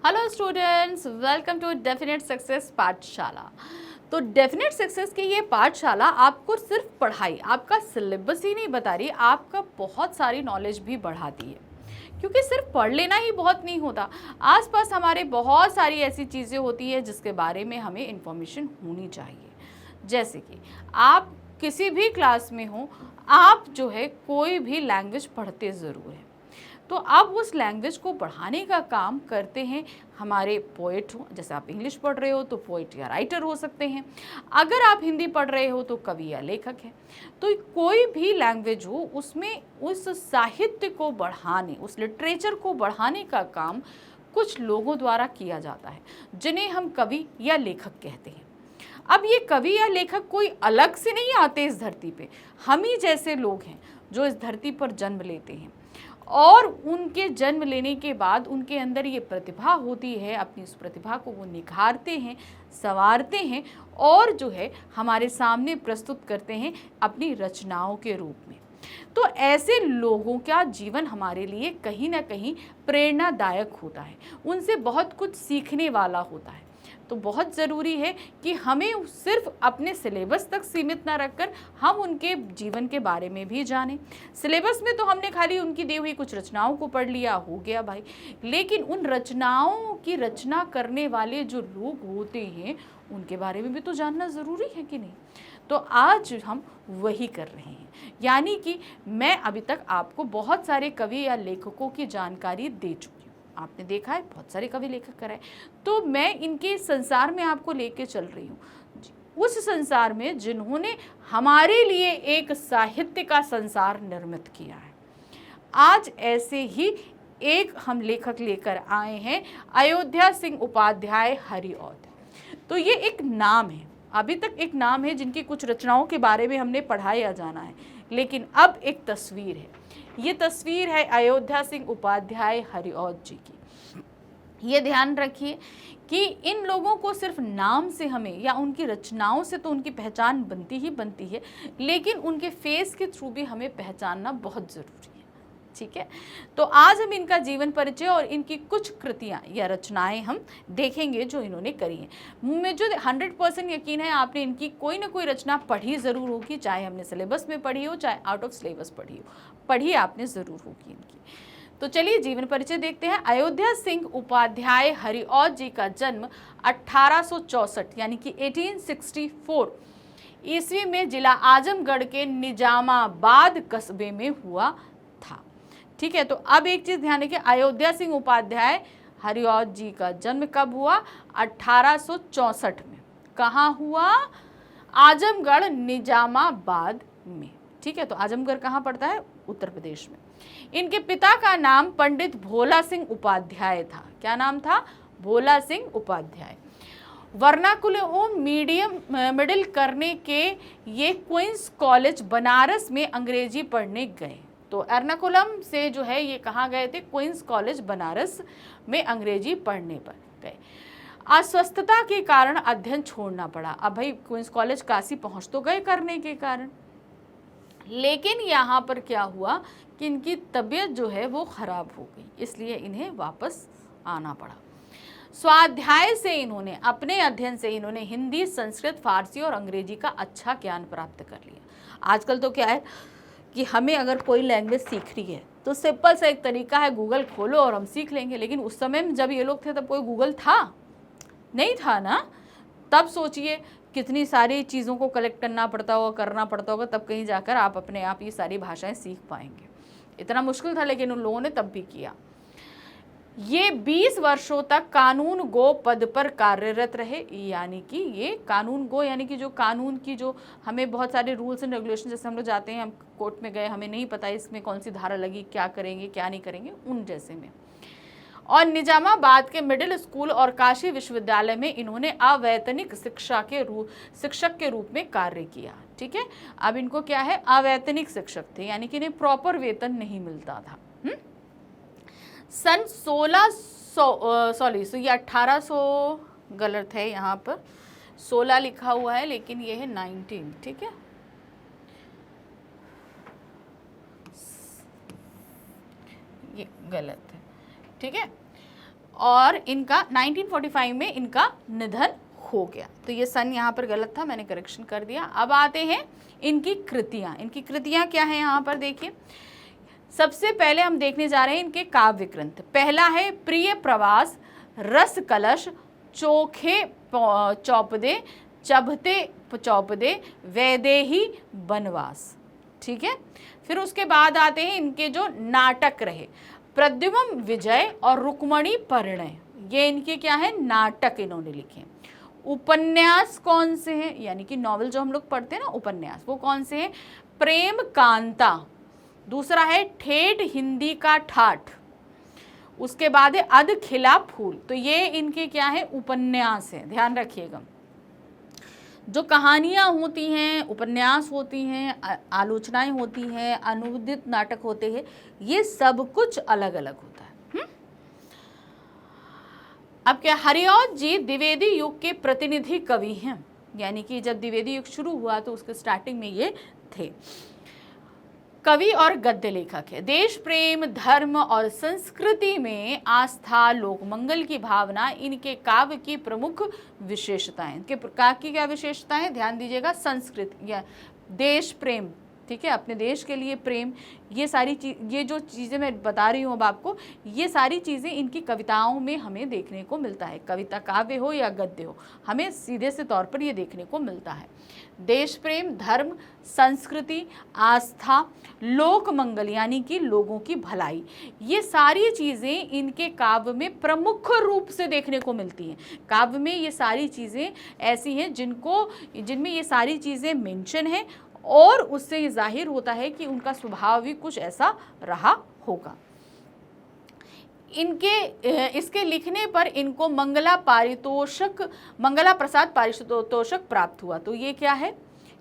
Hello students, welcome to definite success Pathshala. तो definite success की ये पाठशाला आपको सिर्फ पढ़ाई, आपका सिलेबस ही नहीं बता रही, आपका बहुत सारी नॉलेज भी बढ़ाती है। क्योंकि सिर्फ पढ़ लेना ही बहुत नहीं होता, आसपास हमारे बहुत सारी ऐसी चीज़ें होती है जिसके बारे में हमें इंफॉर्मेशन होनी चाहिए। जैसे कि आप किसी भी क्लास में हो, आप जो है कोई भी लैंग्वेज पढ़ते ज़रूर हैं, तो आप उस लैंग्वेज को बढ़ाने का काम करते हैं। हमारे पोएट हो, जैसे आप इंग्लिश पढ़ रहे हो तो पोएट या राइटर हो सकते हैं, अगर आप हिंदी पढ़ रहे हो तो कवि या लेखक है। तो कोई भी लैंग्वेज हो, उसमें उस साहित्य को बढ़ाने, उस लिटरेचर को बढ़ाने का काम कुछ लोगों द्वारा किया जाता है, जिन्हें हम कवि या लेखक कहते हैं। अब ये कवि या लेखक कोई अलग से नहीं आते इस धरती पे, हम ही जैसे लोग हैं जो इस धरती पर जन्म लेते हैं, और उनके जन्म लेने के बाद उनके अंदर ये प्रतिभा होती है। अपनी उस प्रतिभा को वो निखारते हैं, संवारते हैं और जो है हमारे सामने प्रस्तुत करते हैं अपनी रचनाओं के रूप में। तो ऐसे लोगों का जीवन हमारे लिए कहीं ना कहीं प्रेरणादायक होता है, उनसे बहुत कुछ सीखने वाला होता है। तो बहुत ज़रूरी है कि हमें सिर्फ अपने सिलेबस तक सीमित ना रखकर हम उनके जीवन के बारे में भी जानें। सिलेबस में तो हमने खाली उनकी दी हुई कुछ रचनाओं को पढ़ लिया, हो गया भाई, लेकिन उन रचनाओं की रचना करने वाले जो लोग होते हैं उनके बारे में भी तो जानना ज़रूरी है कि नहीं। तो आज हम वही कर रहे हैं, यानी कि मैं अभी तक आपको बहुत सारे कवि या लेखकों की जानकारी दे चुकी हूँ। आपने देखा है बहुत सारे कवि लेखक कराए, तो मैं इनके संसार में आपको लेके चल रही हूँ, उस संसार में जिन्होंने हमारे लिए एक साहित्य का संसार निर्मित किया है। आज ऐसे ही एक हम लेखक लेकर आए हैं, अयोध्या सिंह उपाध्याय हरिऔध। तो ये एक नाम है, अभी तक एक नाम है, जिनकी कुछ रचनाओं के बारे में हमने पढ़ा या जाना है, लेकिन अब एक तस्वीर है। ये तस्वीर है अयोध्या सिंह उपाध्याय हरिऔध जी की। ये ध्यान रखिए कि इन लोगों को सिर्फ नाम से हमें या उनकी रचनाओं से तो उनकी पहचान बनती ही बनती है, लेकिन उनके फेस के थ्रू भी हमें पहचानना बहुत ज़रूरी है। ठीक है, तो आज हम इनका जीवन परिचय और इनकी कुछ कृतियां या रचनाएं हम देखेंगे जो इन्होंने करी हैं। मुझे 100% यकीन है आपने इनकी कोई ना कोई रचना पढ़ी ज़रूर होगी, चाहे हमने सिलेबस में पढ़ी हो, चाहे आउट ऑफ सिलेबस पढ़ी हो, पढ़ी आपने ज़रूर होगी इनकी। तो चलिए जीवन परिचय देखते हैं। अयोध्या सिंह उपाध्याय हरिऔध जी का जन्म 1864 यानी कि 1864 ईस्वी में जिला आजमगढ़ के निजामाबाद कस्बे में हुआ था। ठीक है, तो अब एक चीज ध्यान रखिए, अयोध्या सिंह उपाध्याय हरिऔध जी का जन्म कब हुआ? 1864 में। कहाँ हुआ? आजमगढ़ निजामाबाद में। ठीक है, तो आजमगढ़ कहाँ पड़ता है? उत्तर प्रदेश में। इनके पिता का नाम पंडित भोला सिंह उपाध्याय था। क्या नाम था? भोला सिंह उपाध्याय। वर्नाकुलम मिडिल करने के ये क्वींस कॉलेज बनारस में अंग्रेजी पढ़ने गए। तो एर्नाकुलम से जो है ये कहाँ गए थे? क्वींस कॉलेज बनारस में अंग्रेजी पढ़ने पर गए। अस्वस्थता के कारण अध्ययन छोड़ना पड़ा। अब भाई क्वींस कॉलेज काशी पहुँच तो गए करने के कारण, लेकिन यहाँ पर क्या हुआ कि इनकी तबीयत जो है वो ख़राब हो गई, इसलिए इन्हें वापस आना पड़ा। स्वाध्याय से इन्होंने, अपने अध्ययन से इन्होंने हिंदी, संस्कृत, फारसी और अंग्रेजी का अच्छा ज्ञान प्राप्त कर लिया। आजकल तो क्या है कि हमें अगर कोई लैंग्वेज सीखनी है तो सिंपल सा एक तरीका है, गूगल खोलो और हम सीख लेंगे। लेकिन उस समय में जब ये लोग थे तब कोई गूगल था नहीं, था ना। तब सोचिए कितनी सारी चीज़ों को कलेक्ट करना पड़ता होगा, करना पड़ता होगा, तब कहीं जाकर आप अपने आप ये सारी भाषाएं सीख पाएंगे। इतना मुश्किल था, लेकिन उन लोगों ने तब भी किया। ये 20 वर्षों तक कानून गो पद पर कार्यरत रहे, यानी कि ये कानून गो यानी कि जो कानून की जो हमें बहुत सारे रूल्स एंड रेगुलेशन, जैसे हम लोग जाते हैं, हम कोर्ट में गए, हमें नहीं पता इसमें कौन सी धारा लगी, क्या करेंगे क्या नहीं करेंगे, उन जैसे में। और निजामाबाद के मिडिल स्कूल और काशी विश्वविद्यालय में इन्होंने अवैतनिक शिक्षक के रूप में कार्य किया। ठीक है, अब इनको क्या है? अवैतनिक शिक्षक थे, यानी कि इन्हें प्रॉपर वेतन नहीं मिलता था। सन 1800 गलत है, यहाँ पर 16 लिखा हुआ है, लेकिन ये है 19। ठीक है, ये गलत है। ठीक है, और इनका 1945 में इनका निधन हो गया। तो ये सन यहाँ पर गलत था, मैंने करेक्शन कर दिया। अब आते हैं इनकी कृतियाँ। इनकी कृतियाँ क्या है यहाँ पर देखिए। सबसे पहले हम देखने जा रहे हैं इनके काव्य ग्रंथ। पहला है प्रिय प्रवास, रस कलश, चोखे चौपदे, चबते चौपदे, वैदेही वनवास। ठीक है। फिर उसके बाद आते हैं इनके जो नाटक रहे, प्रद्युम्न विजय और रुक्मणी परिणय। ये इनके क्या है, नाटक इन्होंने लिखे। उपन्यास कौन से हैं, यानी कि नॉवल जो हम लोग पढ़ते हैं ना उपन्यास, वो कौन से हैं, प्रेम कांता। दूसरा है ठेठ हिंदी का ठाठ। उसके बाद है अध खिला फूल। तो ये इनके क्या है, उपन्यास है, ध्यान रखिएगा। जो कहानियाँ होती हैं, उपन्यास होती हैं, आलोचनाएं होती हैं, अनुवादित नाटक होते हैं, ये सब कुछ अलग अलग होता है। अब क्या, हरिऔध जी द्विवेदी युग के प्रतिनिधि कवि हैं, यानी कि जब द्विवेदी युग शुरू हुआ तो उसके स्टार्टिंग में ये थे। कवि और गद्य लेखक है। देश प्रेम, धर्म और संस्कृति में आस्था, लोक मंगल की भावना इनके काव्य की प्रमुख विशेषताएं। इनके काव्य की क्या विशेषताएं, ध्यान दीजिएगा। संस्कृति या देश प्रेम, ठीक है, अपने देश के लिए प्रेम, ये सारी चीज, ये जो चीज़ें मैं बता रही हूँ अब आपको, ये सारी चीज़ें इनकी कविताओं में हमें देखने को मिलता है। कविता काव्य हो या गद्य हो, हमें सीधे से तौर पर ये देखने को मिलता है। देश प्रेम, धर्म, संस्कृति, आस्था, लोक मंगल यानी कि लोगों की भलाई, ये सारी चीज़ें इनके काव्य में प्रमुख रूप से देखने को मिलती हैं। काव्य में ये सारी चीज़ें ऐसी हैं जिनमें ये सारी चीज़ें मेंशन हैं, और उससे ये जाहिर होता है कि उनका स्वभाव भी कुछ ऐसा रहा होगा। इसके लिखने पर इनको मंगला प्रसाद पारितोषक प्राप्त हुआ। तो ये क्या है,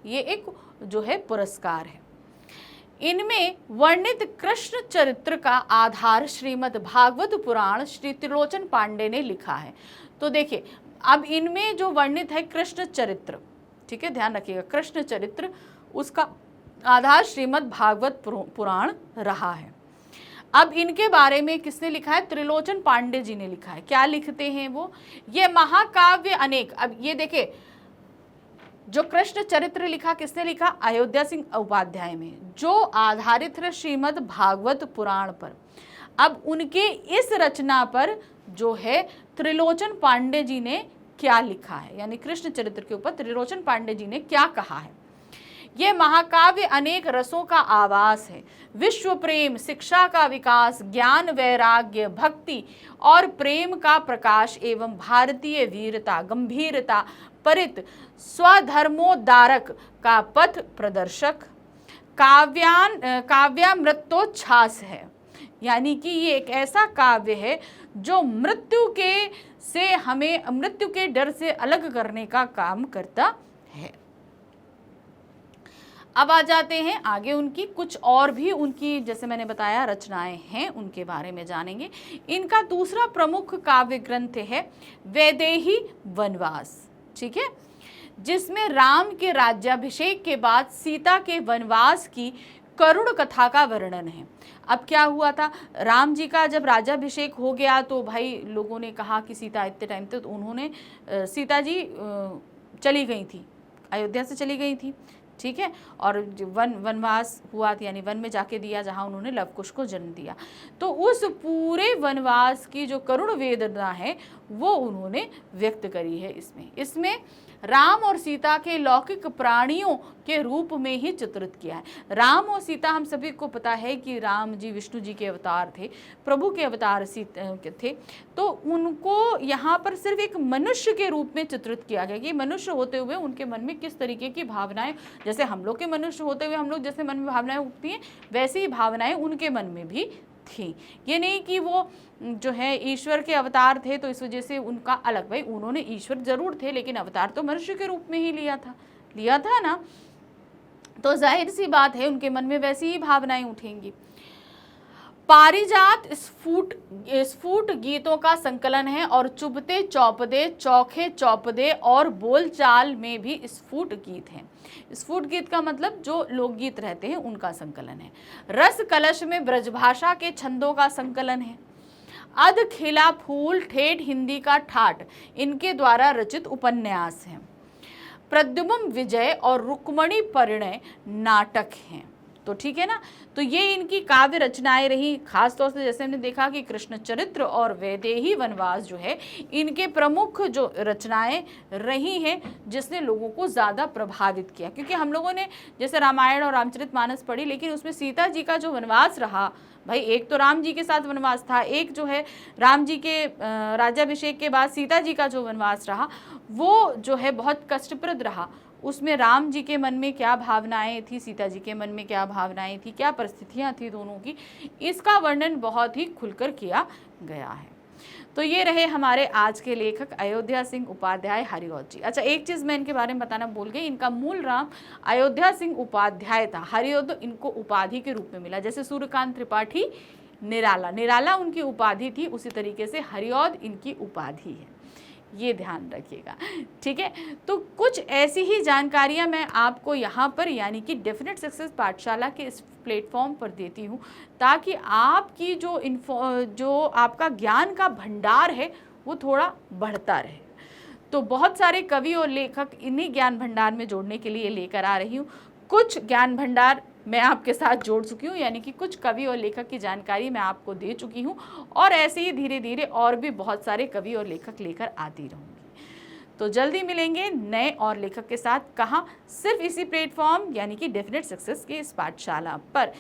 ये एक जो है पुरस्कार है। इनमें वर्णित कृष्ण चरित्र का आधार श्रीमद् भागवत पुराण श्री त्रिलोचन पांडे ने लिखा है। तो देखिए, अब इनमें जो वर्णित है कृष्ण चरित्र, ठीक है, ध्यान रखिएगा, कृष्ण चरित्र, उसका आधार श्रीमद् भागवत पुराण रहा है। अब इनके बारे में किसने लिखा है, त्रिलोचन पांडे जी ने लिखा है। क्या लिखते हैं वो, ये महाकाव्य अनेक। अब ये देखिए, जो कृष्ण चरित्र लिखा किसने लिखा, अयोध्या सिंह उपाध्याय में, जो आधारित है श्रीमद् भागवत पुराण पर। अब उनके इस रचना पर जो है त्रिलोचन पांडे जी ने क्या लिखा है, यानी कृष्ण चरित्र के ऊपर त्रिलोचन पांडे जी ने क्या कहा है। ये महाकाव्य अनेक रसों का आवास है। विश्व प्रेम, शिक्षा का विकास, ज्ञान, वैराग्य, भक्ति और प्रेम का प्रकाश एवं भारतीय वीरता, गंभीरता, परित स्वधर्मोद्धारक का पथ प्रदर्शक काव्यामृतोच्छ्वास है। यानी कि ये एक ऐसा काव्य है जो मृत्यु के डर से अलग करने का काम करता है। अब आ जाते हैं आगे, उनकी कुछ और भी उनकी जैसे मैंने बताया रचनाएं हैं, उनके बारे में जानेंगे। इनका दूसरा प्रमुख काव्य ग्रंथ है वैदेही वनवास, ठीक है, जिसमें राम के राज्याभिषेक के बाद सीता के वनवास की करुण कथा का वर्णन है। अब क्या हुआ था, राम जी का जब राज्याभिषेक हो गया तो भाई लोगों ने कहा कि सीता इतने टाइम तक, तो उन्होंने सीता जी चली गई थी, अयोध्या से चली गई थी, ठीक है, और वनवास हुआ, यानी वन में जाके दिया जहाँ उन्होंने लवकुश को जन्म दिया। तो उस पूरे वनवास की जो करुण वेदना है वो उन्होंने व्यक्त करी है इसमें राम और सीता के लौकिक प्राणियों के रूप में ही चित्रित किया है। राम और सीता, हम सभी को पता है कि राम जी विष्णु जी के अवतार थे, प्रभु के अवतार थे, तो उनको यहाँ पर सिर्फ एक मनुष्य के रूप में चित्रित किया गया कि मनुष्य होते हुए उनके मन में किस तरीके की भावनाएं, जैसे हम लोग के मनुष्य होते हुए हम लोग जैसे मन में भावनाएं उठती हैं, वैसी ही भावनाएं उनके मन में भी थी। ये नहीं कि वो जो है ईश्वर के अवतार थे तो इस वजह से उनका अलग, भाई उन्होंने ईश्वर जरूर थे लेकिन अवतार तो मनुष्य के रूप में ही लिया था ना, तो जाहिर सी बात है उनके मन में वैसी ही भावनाएं उठेंगी। पारिजात स्फुट गीतों का संकलन है और चुभते चौपदे, चौखे चौपदे और बोलचाल में भी स्फुट गीत हैं। स्फुट गीत का मतलब जो लोकगीत रहते हैं उनका संकलन है। रस कलश में ब्रजभाषा के छंदों का संकलन है। अध खिला फूल ठेठ हिंदी का ठाठ इनके द्वारा रचित उपन्यास हैं। प्रद्युम्न विजय और रुक्मणी परिणय नाटक हैं। तो ठीक है ना, तो ये इनकी काव्य रचनाएं रही। खास तौर से जैसे हमने देखा कि कृष्ण चरित्र और वैदेही वनवास जो है इनके प्रमुख जो रचनाएं रही हैं जिसने लोगों को ज़्यादा प्रभावित किया। क्योंकि हम लोगों ने जैसे रामायण और रामचरितमानस पढ़ी, लेकिन उसमें सीता जी का जो वनवास रहा, भाई एक तो राम जी के साथ वनवास था, एक जो है राम जी के राज्याभिषेक के बाद सीता जी का जो वनवास रहा वो जो है बहुत कष्टप्रद रहा। उसमें राम जी के मन में क्या भावनाएं थी, सीता जी के मन में क्या भावनाएं थी, क्या परिस्थितियां थी दोनों की, इसका वर्णन बहुत ही खुलकर किया गया है। तो ये रहे हमारे आज के लेखक अयोध्या सिंह उपाध्याय हरिऔध जी। अच्छा, एक चीज़ मैं इनके बारे में बताना भूल गई, इनका मूल नाम अयोध्या सिंह उपाध्याय था। हरिऔध इनको उपाधि के रूप में मिला, जैसे सूर्यकांत त्रिपाठी निराला उनकी उपाधि थी, उसी तरीके से हरिऔध इनकी उपाधि है, ये ध्यान रखिएगा। ठीक है, तो कुछ ऐसी ही जानकारियां मैं आपको यहाँ पर यानी कि डेफिनेट सक्सेस पाठशाला के इस प्लेटफॉर्म पर देती हूँ, ताकि आपकी जो आपका ज्ञान का भंडार है वो थोड़ा बढ़ता रहे। तो बहुत सारे कवि और लेखक इन्हीं ज्ञान भंडार में जोड़ने के लिए लेकर आ रही हूँ। कुछ ज्ञान भंडार मैं आपके साथ जोड़ चुकी हूँ, यानी कि कुछ कवि और लेखक की जानकारी मैं आपको दे चुकी हूँ, और ऐसे ही धीरे धीरे और भी बहुत सारे कवि और लेखक लेकर आती रहूँगी। तो जल्दी मिलेंगे नए और लेखक के साथ, कहाँ, सिर्फ इसी प्लेटफॉर्म यानी कि डेफिनेट सक्सेस के इस पाठशाला पर।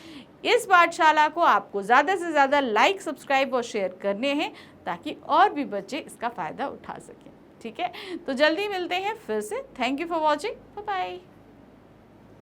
इस पाठशाला को आपको ज़्यादा से ज़्यादा लाइक, सब्सक्राइब और शेयर करने हैं ताकि और भी बच्चे इसका फ़ायदा उठा सकें। ठीक है, तो जल्दी मिलते हैं फिर से। Thank you for watching, bye bye.